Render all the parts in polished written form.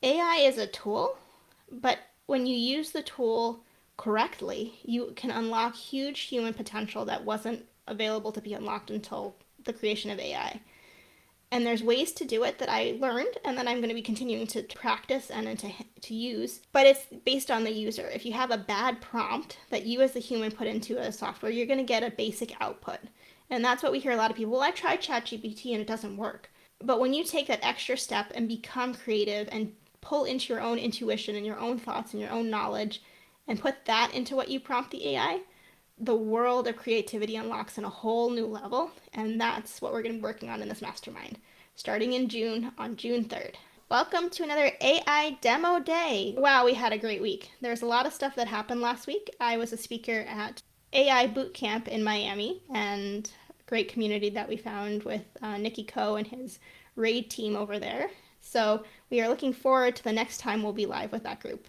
AI is a tool, but when you use the tool correctly, you can unlock huge human potential that wasn't available to be unlocked until the creation of AI. And there's ways to do it that I learned and that I'm going to be continuing to practice and to use. But it's based on the user. If you have a bad prompt that you as the human put into a software, you're going to get a basic output. And that's what we hear a lot of people. Well, I tried ChatGPT and it doesn't work. But when you take that extra step and become creative and pull into your own intuition and your own thoughts and your own knowledge and put that into what you prompt the AI, the world of creativity unlocks on a whole new level, and that's what we're going to be working on in this mastermind, starting in June on June 3rd. Welcome to another AI Demo Day. Wow, we had a great week. There's a lot of stuff that happened last week. I was a speaker at AI Bootcamp in Miami, and a great community that we found with Nikki Ko and his raid team over there. So we are looking forward to the next time we'll be live with that group.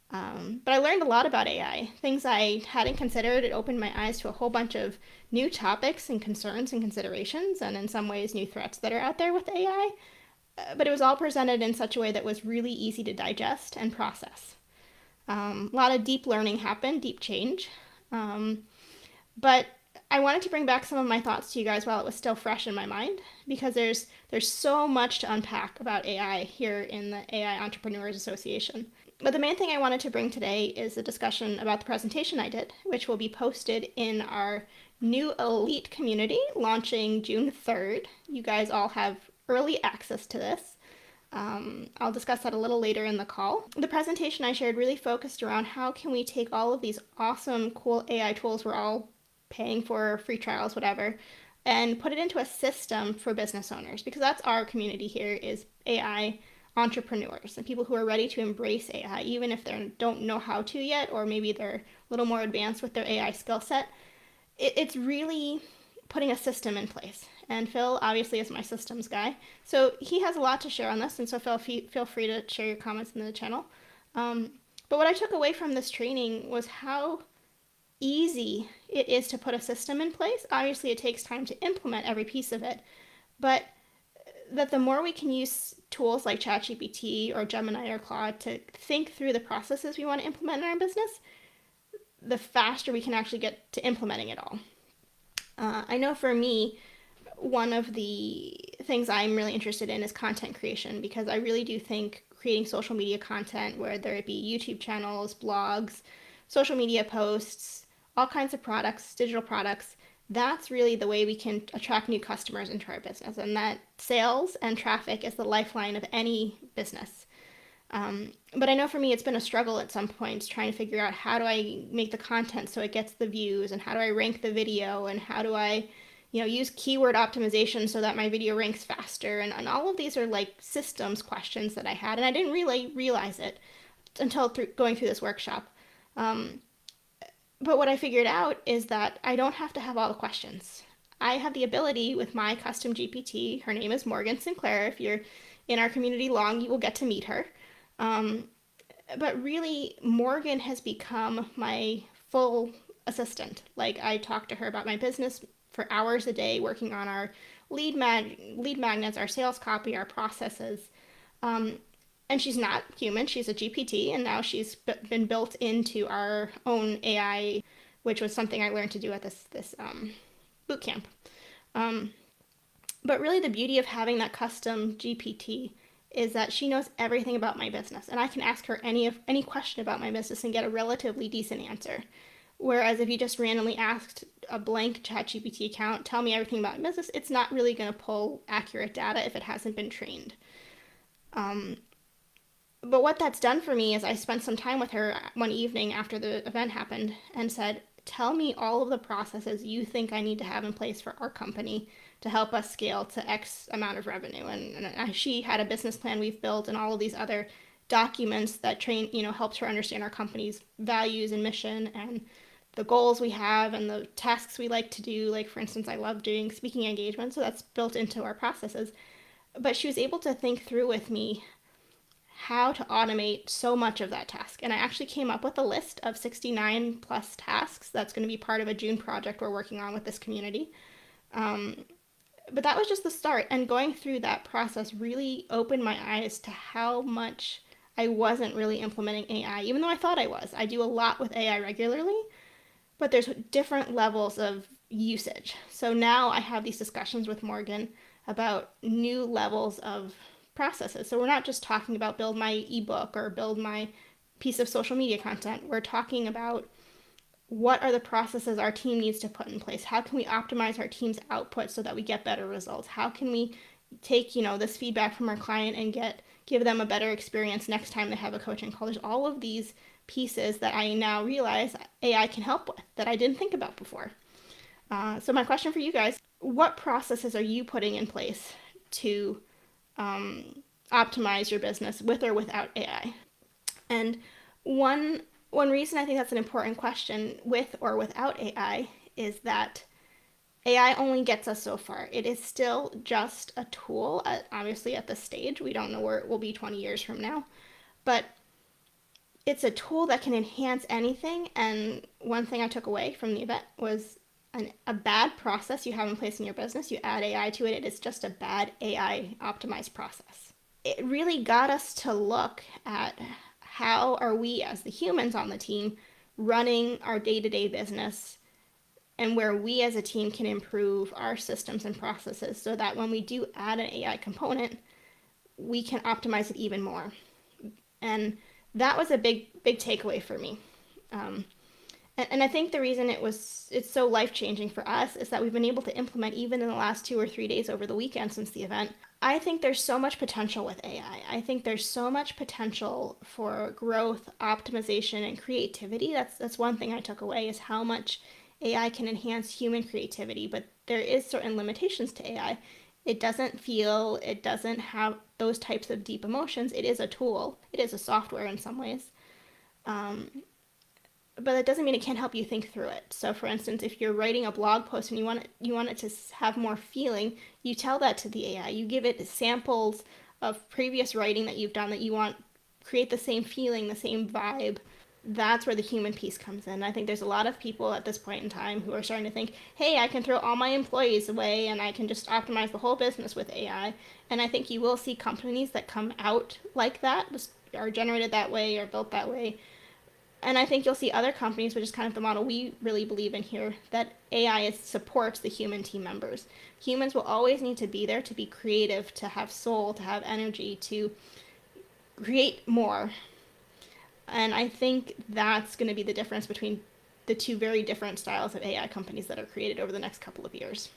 But I learned a lot about AI, things I hadn't considered. It opened my eyes to a whole bunch of new topics and concerns and considerations, and in some ways, new threats that are out there with AI. But it was all presented in such a way that was really easy to digest and process. A lot of deep learning happened, deep change. But I wanted to bring back some of my thoughts to you guys while it was still fresh in my mind, because there's so much to unpack about AI here in the AI Entrepreneurs Association. But the main thing I wanted to bring today is a discussion about the presentation I did, which will be posted in our new elite community launching June 3rd. You guys all have early access to this. I'll discuss that a little later in the call. The presentation I shared really focused around how can we take all of these awesome, cool AI tools we're all paying for, free trials, whatever, and put it into a system for business owners, because that's our community here is AI entrepreneurs and people who are ready to embrace AI, even if they don't know how to yet, or maybe they're a little more advanced with their AI skill set. It's really putting a system in place. And Phil obviously is my systems guy, so he has a lot to share on this. And so Phil, feel free to share your comments in the channel. But what I took away from this training was how easy it is to put a system in place. Obviously, it takes time to implement every piece of it, but that the more we can use tools like ChatGPT or Gemini or Claude to think through the processes we want to implement in our business, the faster we can actually get to implementing it all. I know for me, one of the things I'm really interested in is content creation, because I really do think creating social media content, whether it be YouTube channels, blogs, social media posts, all kinds of products, digital products, that's really the way we can attract new customers into our business. And that sales and traffic is the lifeline of any business. But I know for me, it's been a struggle at some points trying to figure out how do I make the content so it gets the views, and how do I rank the video, and how do I, use keyword optimization so that my video ranks faster. And all of these are like systems questions that I had, and I didn't really realize it until going through this workshop. But what I figured out is that I don't have to have all the questions. I have the ability with my custom GPT. Her name is Morgan Sinclair. If you're in our community long, you will get to meet her. But really, Morgan has become my full assistant. Like, I talk to her about my business for hours a day, working on our lead magnets, our sales copy, our processes. And she's not human, she's a GPT, and now she's been built into our own AI, which was something I learned to do at this boot camp. But really the beauty of having that custom GPT is that she knows everything about my business, and I can ask her any question about my business and get a relatively decent answer. Whereas if you just randomly asked a blank ChatGPT account, tell me everything about my business, it's not really going to pull accurate data if it hasn't been trained. But what that's done for me is I spent some time with her one evening after the event happened and said, tell me all of the processes you think I need to have in place for our company to help us scale to X amount of revenue. And she had a business plan we've built and all of these other documents that helps her understand our company's values and mission and the goals we have and the tasks we like to do. Like, for instance, I love doing speaking engagements, so that's built into our processes. But she was able to think through with me how to automate so much of that task. And I actually came up with a list of 69 plus tasks that's going to be part of a June project we're working on with this community. But that was just the start. And going through that process really opened my eyes to how much I wasn't really implementing AI, even though I thought I was. I do a lot with AI regularly, but there's different levels of usage. So now I have these discussions with Morgan about new levels of processes. So we're not just talking about build my ebook or build my piece of social media content. We're talking about what are the processes our team needs to put in place? How can we optimize our team's output so that we get better results? How can we take, this feedback from our client and give them a better experience next time they have a coaching call? There's all of these pieces that I now realize AI can help with that I didn't think about before. So my question for you guys, what processes are you putting in place to optimize your business with or without AI? And one reason I think that's an important question with or without AI is that AI only gets us so far. It is still just a tool, obviously at this stage. We don't know where it will be 20 years from now. But it's a tool that can enhance anything. And one thing I took away from the event was a bad process you have in place in your business. You add AI to it, it is just a bad AI optimized process. It really got us to look at how are we as the humans on the team running our day-to-day business, and where we as a team can improve our systems and processes so that when we do add an AI component, we can optimize it even more. And that was a big takeaway for me. And I think the reason it's so life-changing for us is that we've been able to implement even in the last 2 or 3 days over the weekend since the event. I think there's so much potential with AI. I think there's so much potential for growth, optimization, and creativity. That's one thing I took away, is how much AI can enhance human creativity, but there is certain limitations to AI. It doesn't feel, it doesn't have those types of deep emotions. It is a tool. It is a software in some ways. But that doesn't mean it can't help you think through it. So for instance, if you're writing a blog post and you want it to have more feeling, you tell that to the AI. You give it samples of previous writing that you've done that you want create the same feeling, the same vibe. That's where the human piece comes in. I think there's a lot of people at this point in time who are starting to think, hey, I can throw all my employees away and I can just optimize the whole business with AI. And I think you will see companies that come out like that, are generated that way or built that way. And I think you'll see other companies, which is kind of the model we really believe in here, that AI supports the human team members. Humans will always need to be there to be creative, to have soul, to have energy, to create more. And I think that's going to be the difference between the two very different styles of AI companies that are created over the next couple of years.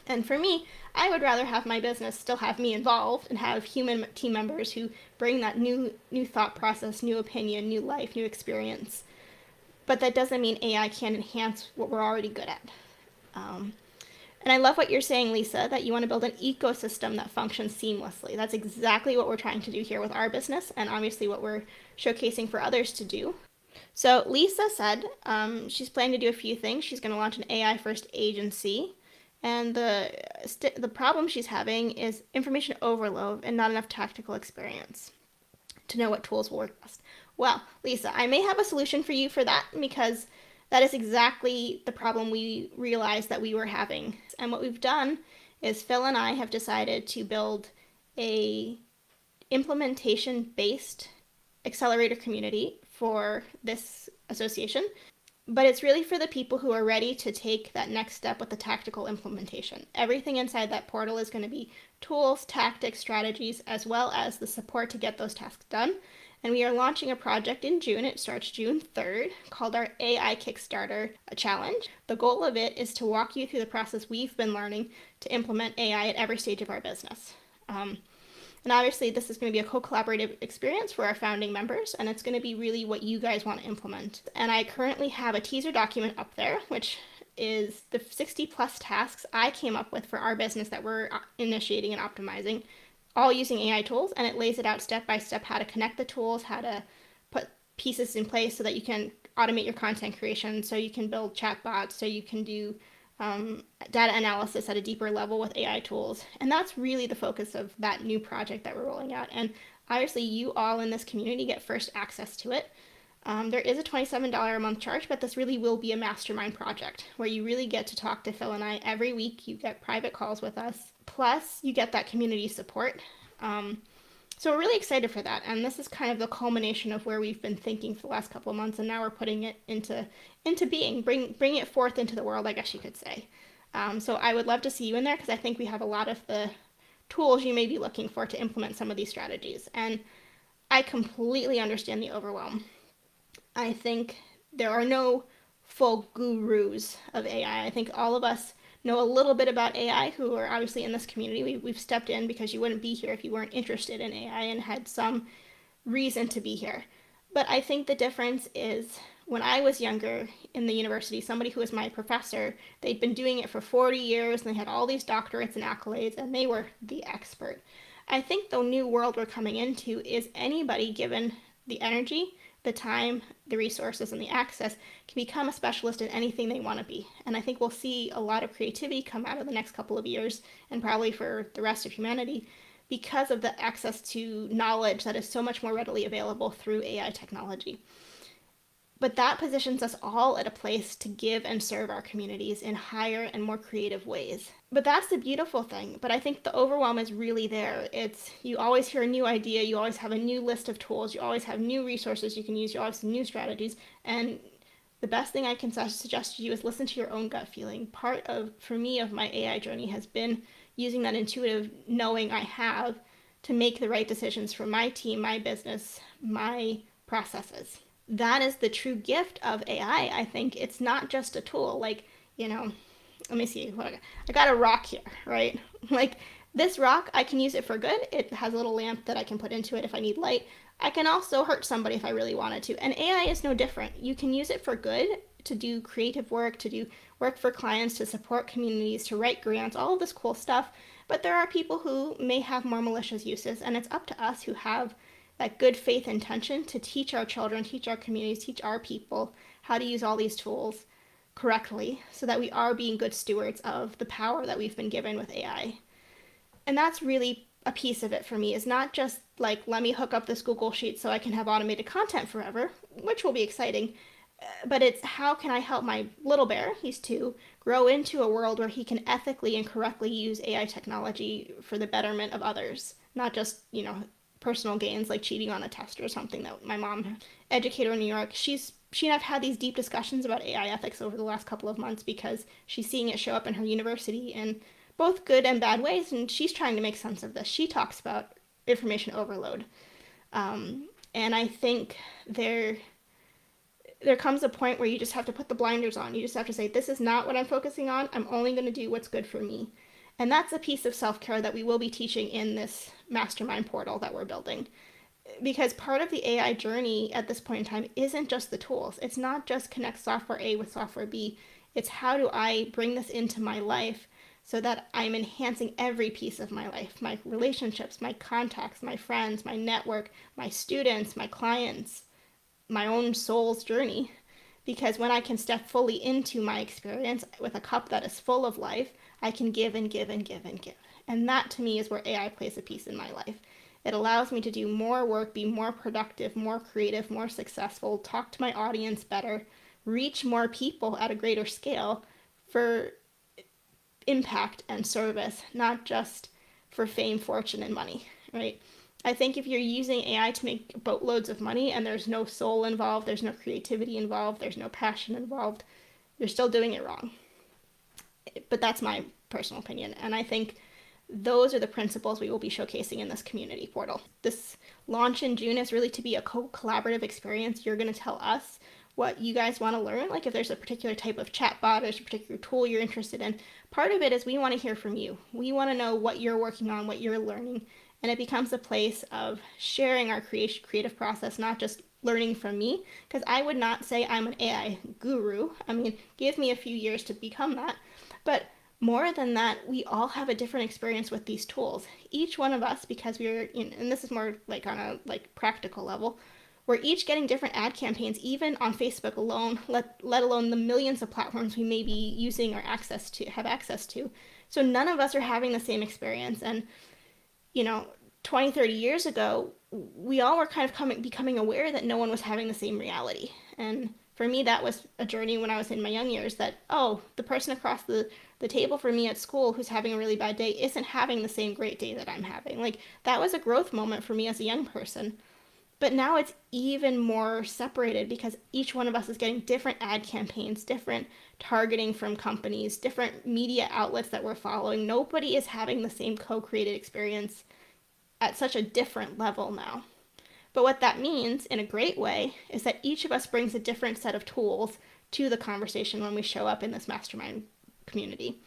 And for me, I would rather have my business still have me involved and have human team members who bring that new thought process, new opinion, new life, new experience. But that doesn't mean AI can't enhance what we're already good at. And I love what you're saying, Lisa, that you want to build an ecosystem that functions seamlessly. That's exactly what we're trying to do here with our business, and obviously what we're showcasing for others to do. So Lisa said she's planning to do a few things. She's going to launch an AI first agency. And the problem she's having is information overload and not enough tactical experience to know what tools will work best. Well, Lisa, I may have a solution for you for that, because that is exactly the problem we realized that we were having. And what we've done is Phil and I have decided to build a implementation-based accelerator community for this association. But it's really for the people who are ready to take that next step with the tactical implementation. Everything inside that portal is going to be tools, tactics, strategies, as well as the support to get those tasks done. And we are launching a project in June. It starts June 3rd, called our AI Kickstarter challenge. The goal of it is to walk you through the process we've been learning to implement AI at every stage of our business. And obviously, this is going to be a co-collaborative experience for our founding members, and it's going to be really what you guys want to implement. And I currently have a teaser document up there, which is the 60 plus tasks I came up with for our business that we're initiating and optimizing, all using AI tools, and it lays it out step by step how to connect the tools, how to put pieces in place so that you can automate your content creation, so you can build chatbots, so you can do data analysis at a deeper level with AI tools. And that's really the focus of that new project that we're rolling out. And obviously you all in this community get first access to it. There is a $27 a month charge, but this really will be a mastermind project where you really get to talk to Phil and I every week. You get private calls with us. Plus, you get that community support. So we're really excited for that. And this is kind of the culmination of where we've been thinking for the last couple of months. And now we're putting it into being, bring it forth into the world, I guess you could say. So I would love to see you in there because I think we have a lot of the tools you may be looking for to implement some of these strategies. And I completely understand the overwhelm. I think there are no full gurus of AI. I think all of us know a little bit about AI who are obviously in this community. We've stepped in because you wouldn't be here if you weren't interested in AI and had some reason to be here. But I think the difference is when I was younger in the university, somebody who was my professor, they'd been doing it for 40 years and they had all these doctorates and accolades and they were the expert. I think the new world we're coming into is anybody given the energy, the time, the resources, and the access can become a specialist in anything they want to be. And I think we'll see a lot of creativity come out of the next couple of years and probably for the rest of humanity because of the access to knowledge that is so much more readily available through AI technology. But that positions us all at a place to give and serve our communities in higher and more creative ways. But that's the beautiful thing. But I think the overwhelm is really there. It's you always hear a new idea, you always have a new list of tools, you always have new resources you can use, you always have new strategies. And the best thing I can suggest to you is listen to your own gut feeling. Part of, for me, of my AI journey has been using that intuitive knowing I have to make the right decisions for my team, my business, my processes. That is the true gift of AI. I think it's not just a tool. Like, let me see. I got a rock here, right? Like this rock, I can use it for good. It has a little lamp that I can put into it if I need light. I can also hurt somebody if I really wanted to. And AI is no different. You can use it for good to do creative work, to do work for clients, to support communities, to write grants, all of this cool stuff. But there are people who may have more malicious uses, and it's up to us who have that good faith intention to teach our children, teach our communities, teach our people how to use all these tools correctly so that we are being good stewards of the power that we've been given with AI. And that's really a piece of it for me, is not just like, let me hook up this Google Sheet so I can have automated content forever, which will be exciting, but it's how can I help my little bear, he's 2, grow into a world where he can ethically and correctly use AI technology for the betterment of others, not just, personal gains like cheating on a test or something. That my mom, educator in New York, she and I've had these deep discussions about AI ethics over the last couple of months because she's seeing it show up in her university in both good and bad ways, and she's trying to make sense of this. She talks about information overload, and I think there comes a point where you just have to put the blinders on. You just have to say, this is not what I'm focusing on. I'm only going to do what's good for me. And that's a piece of self-care that we will be teaching in this mastermind portal that we're building. Because part of the AI journey at this point in time isn't just the tools. It's not just connect software A with software B. It's how do I bring this into my life so that I'm enhancing every piece of my life, my relationships, my contacts, my friends, my network, my students, my clients, my own soul's journey. Because when I can step fully into my experience with a cup that is full of life, I can give and give and give and give. And that to me is where AI plays a piece in my life. It allows me to do more work, be more productive, more creative, more successful, talk to my audience better, reach more people at a greater scale for impact and service, not just for fame, fortune, and money, right? I think if you're using AI to make boatloads of money and there's no soul involved, there's no creativity involved, there's no passion involved, you're still doing it wrong. But that's my personal opinion. And I think those are the principles we will be showcasing in this community portal. This launch in June is really to be a collaborative experience. You're going to tell us what you guys want to learn. Like if there's a particular type of chatbot, there's a particular tool you're interested in. Part of it is we want to hear from you. We want to know what you're working on, what you're learning. And it becomes a place of sharing our creative process, not just learning from me, because I would not say I'm an AI guru. I mean, give me a few years to become that. But more than that, we all have a different experience with these tools. Each one of us, because we're, and this is more like on a practical level, we're each getting different ad campaigns, even on Facebook alone, let alone the millions of platforms we may be using or have access to. So none of us are having the same experience. And 20, 30 years ago, we all were kind of becoming aware that no one was having the same reality. And for me, that was a journey when I was in my young years that, oh, the person across the table from me at school who's having a really bad day isn't having the same great day that I'm having. Like, that was a growth moment for me as a young person. But now it's even more separated because each one of us is getting different ad campaigns, different targeting from companies, different media outlets that we're following. Nobody is having the same co created experience at such a different level now. But what that means, in a great way, is that each of us brings a different set of tools to the conversation when we show up in this mastermind community.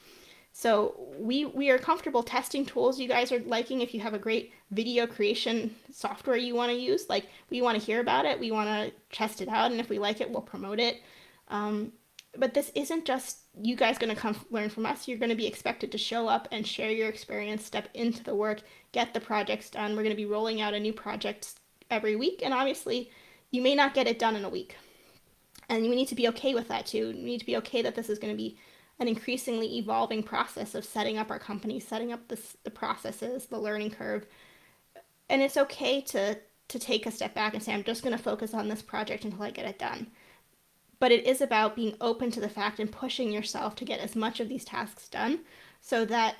So we are comfortable testing tools you guys are liking. If you have a great video creation software you want to use, like, we want to hear about it, we want to test it out, and if we like it, we'll promote it. Um, but this isn't just you guys going to come learn from us. You're going to be expected to show up and share your experience, step into the work, get the projects done. We're going to be rolling out a new project every week, and obviously, you may not get it done in a week. And we need to be okay with that too. We need to be okay that this is going to be an increasingly evolving process of setting up our company, setting up the processes, the learning curve. And it's okay to take a step back and say, I'm just going to focus on this project until I get it done. But it is about being open to the fact and pushing yourself to get as much of these tasks done so that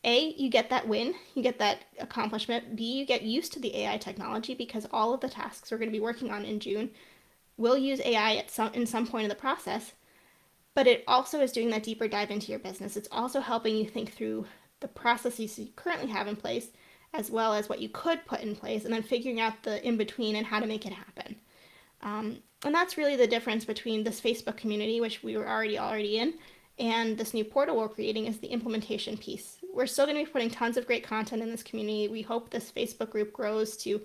A, you get that win, you get that accomplishment. B, you get used to the AI technology because all of the tasks we're going to be working on in June will use AI in some point in the process. But it also is doing that deeper dive into your business. It's also helping you think through the processes you currently have in place, as well as what you could put in place, and then figuring out the in between and how to make it happen. And that's really the difference between this Facebook community, which we were already in, and this new portal we're creating is the implementation piece. We're still going to be putting tons of great content in this community. We hope this Facebook group grows to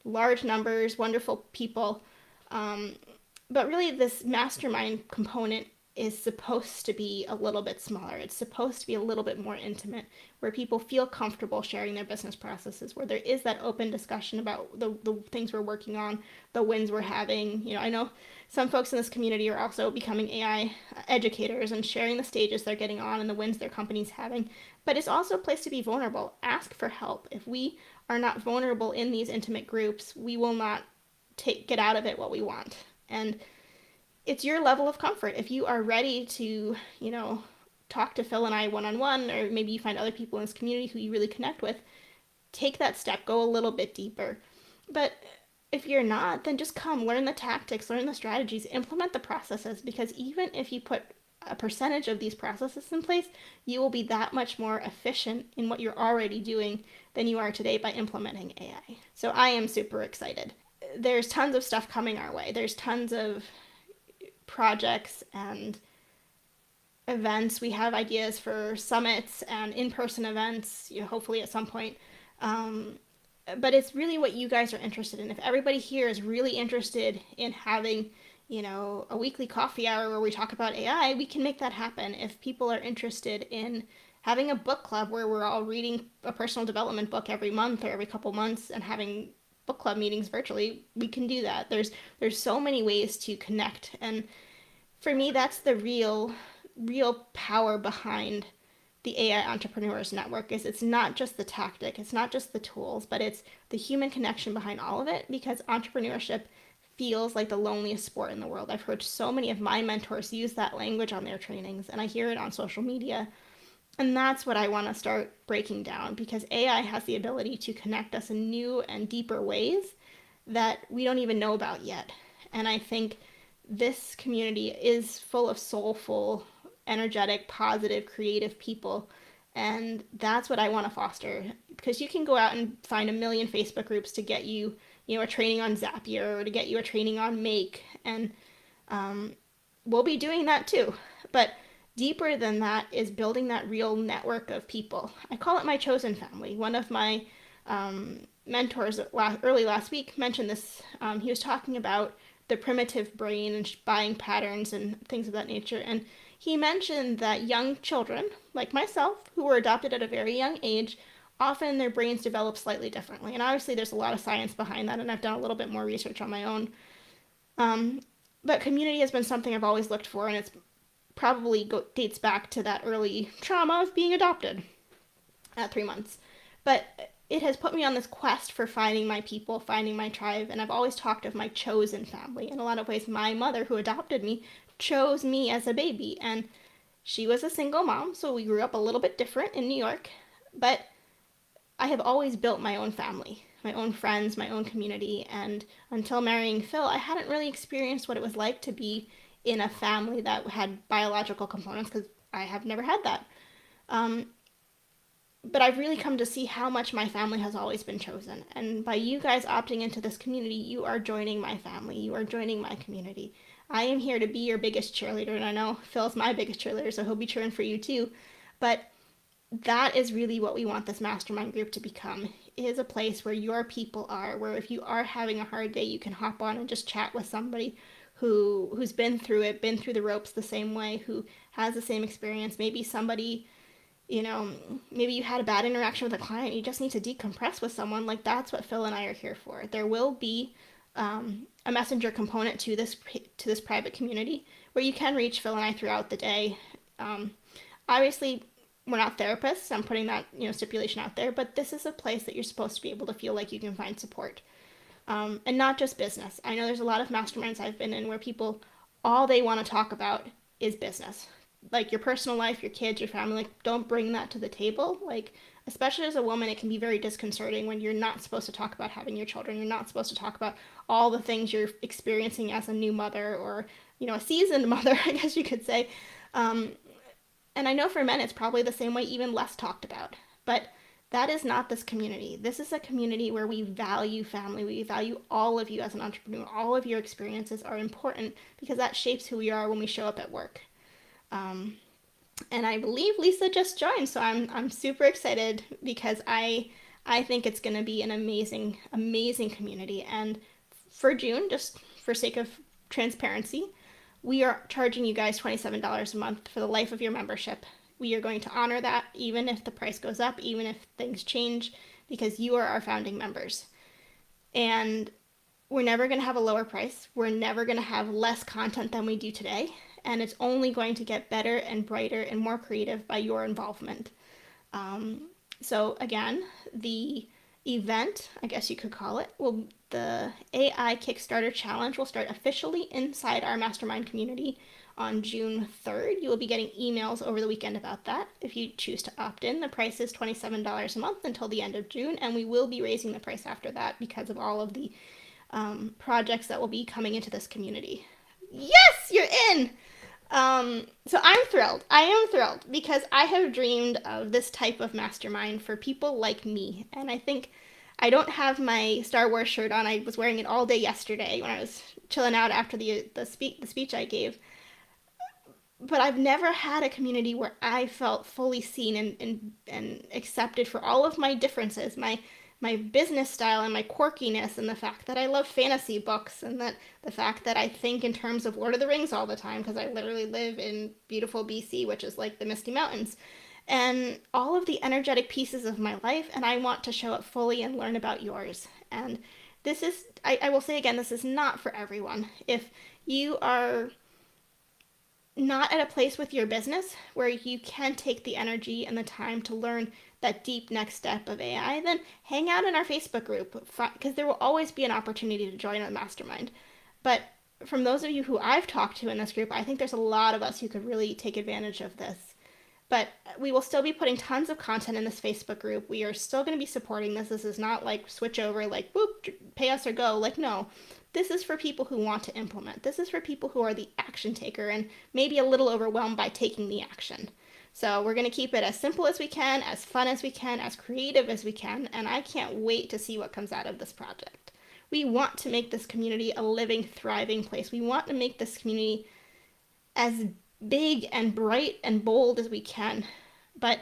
large numbers, wonderful people. But really, this mastermind component is supposed to be a little bit smaller. It's supposed to be a little bit more intimate, where people feel comfortable sharing their business processes, where there is that open discussion about the things we're working on, the wins we're having. I know some folks in this community are also becoming AI educators and sharing the stages they're getting on and the wins their company's having. But it's also a place to be vulnerable. Ask for help. If we are not vulnerable in these intimate groups, we will not get out of it what we want. And it's your level of comfort. If you are ready to, talk to Phil and I one-on-one, or maybe you find other people in this community who you really connect with, take that step, go a little bit deeper. But if you're not, then just come, learn the tactics, learn the strategies, implement the processes, because even if you put a percentage of these processes in place, you will be that much more efficient in what you're already doing than you are today by implementing AI. So I am super excited. There's tons of stuff coming our way. There's tons of projects and events. We have ideas for summits and in-person events, hopefully at some point. But it's really what you guys are interested in. If everybody here is really interested in having, a weekly coffee hour where we talk about AI, we can make that happen. If people are interested in having a book club where we're all reading a personal development book every month or every couple months and having book club meetings virtually, we can do that. There's so many ways to connect, and for me, that's the real power behind the AI Entrepreneurs Network. Is it's not just the tactic, it's not just the tools, but it's the human connection behind all of it, because entrepreneurship feels like the loneliest sport in the world. I've heard so many of my mentors use that language on their trainings, and I hear it on social media. And that's what I want to start breaking down, because AI has the ability to connect us in new and deeper ways that we don't even know about yet. And I think this community is full of soulful, energetic, positive, creative people. And that's what I want to foster, because you can go out and find a million Facebook groups to get you, a training on Zapier, or to get you a training on Make. And we'll be doing that too. But deeper than that is building that real network of people. I call it my chosen family. One of my mentors early last week mentioned this. He was talking about the primitive brain and buying patterns and things of that nature. And he mentioned that young children, like myself, who were adopted at a very young age, often their brains develop slightly differently. And obviously there's a lot of science behind that, and I've done a little bit more research on my own. But community has been something I've always looked for, and it's probably dates back to that early trauma of being adopted at 3 months. But it has put me on this quest for finding my people, finding my tribe, and I've always talked of my chosen family. In a lot of ways, my mother, who adopted me, chose me as a baby, and she was a single mom, so we grew up a little bit different in New York, but I have always built my own family, my own friends, my own community, and until marrying Phil, I hadn't really experienced what it was like to be in a family that had biological components because I have never had that. Um, but I've really come to see how much my family has always been chosen. And by you guys opting into this community, you are joining my family. You are joining my community. I am here to be your biggest cheerleader, and I know Phil's my biggest cheerleader, so he'll be cheering for you too. But that is really what we want this mastermind group to become. It is a place where your people are, where if you are having a hard day, you can hop on and just chat with somebody who's been through it, been through the ropes the same way, who has the same experience. Maybe somebody, you know, maybe you had a bad interaction with a client, you just need to decompress with someone. Like, that's what Phil and I are here for. There will be a messenger component to this private community where you can reach Phil and I throughout the day. Um, Obviously, we're not therapists. I'm putting that stipulation out there, but this is a place that you're supposed to be able to feel like you can find support, and not just business. I know there's a lot of masterminds I've been in where people all they want to talk about is business, like your personal life, your kids, your family. Like, don't bring that to the table. Like, especially as a woman, it can be very disconcerting when you're not supposed to talk about having your children. You're not supposed to talk about all the things you're experiencing as a new mother or a seasoned mother, I guess you could say. Um, and I know for men it's probably the same way, even less talked about. But that is not this community. This is a community where we value family. We value all of you as an entrepreneur. All of your experiences are important because that shapes who we are when we show up at work. Um, and I believe Lisa just joined, so I'm super excited because I think it's going to be an amazing community. And for June, just for sake of transparency, we are charging you guys $27 a month for the life of your membership. We are going to honor that even if the price goes up, even if things change, because you are our founding members. And we're never going to have a lower price. We're never going to have less content than we do today. And it's only going to get better and brighter and more creative by your involvement. So again, the event, I guess you could call it, the AI Kickstarter challenge will start officially inside our mastermind community on June 3rd. You will be getting emails over the weekend about that. If you choose to opt in, the price is $27 a month until the end of June, and we will be raising the price after that because of all of the projects that will be coming into this community. Yes, you're in! So I'm thrilled. I am thrilled because I have dreamed of this type of mastermind for people like me. And I think I don't have my Star Wars shirt on. I was wearing it all day yesterday when I was chilling out after the speech I gave. But I've never had a community where I felt fully seen and accepted for all of my differences, my business style and my quirkiness, and the fact that I love fantasy books, and that the fact that I think in terms of Lord of the Rings all the time because I literally live in beautiful BC, which is like the Misty Mountains, and all of the energetic pieces of my life, and I want to show up fully and learn about yours. And this is, I will say again, this is not for everyone. If you are not at a place with your business where you can take the energy and the time to learn that deep next step of AI, then hang out in our Facebook group because there will always be an opportunity to join a mastermind. But from those of you who I've talked to in this group, I think there's a lot of us who could really take advantage of this. But we will still be putting tons of content in this Facebook group. We are still going to be supporting this. This is not like switch over, like, whoop, pay us or go. Like, no. This is for people who want to implement. This is for people who are the action taker and maybe a little overwhelmed by taking the action. So we're going to keep it as simple as we can, as fun as we can, as creative as we can, and I can't wait to see what comes out of this project. We want to make this community a living, thriving place. We want to make this community as big and bright and bold as we can. But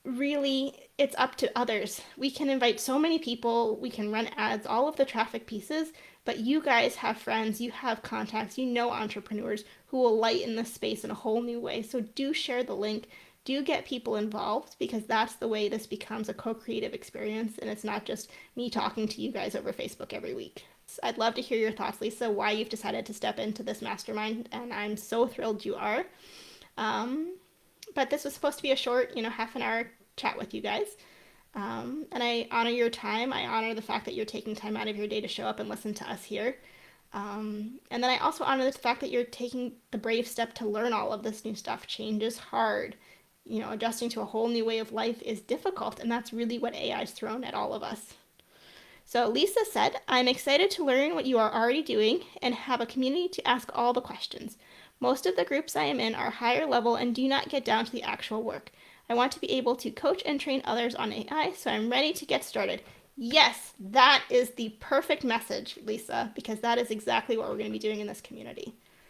really, it's up to others. We can invite so many people, we can run ads, all of the traffic pieces, but you guys have friends, you have contacts, you know entrepreneurs who will lighten this space in a whole new way. So do share the link, do get people involved, because that's the way this becomes a co-creative experience, and it's not just me talking to you guys over Facebook every week. I'd love to hear your thoughts, Lisa, why you've decided to step into this mastermind, and I'm so thrilled you are. But this was supposed to be a short, half an hour chat with you guys. And I honor your time. I honor the fact that you're taking time out of your day to show up and listen to us here. And then I also honor the fact that you're taking the brave step to learn all of this new stuff. Change is hard. Adjusting to a whole new way of life is difficult, and that's really what AI's thrown at all of us. So Lisa said, I'm excited to learn what you are already doing and have a community to ask all the questions. Most of the groups I am in are higher level and do not get down to the actual work. I want to be able to coach and train others on AI, so I'm ready to get started. Yes, that is the perfect message, Lisa, because that is exactly what we're going to be doing in this community.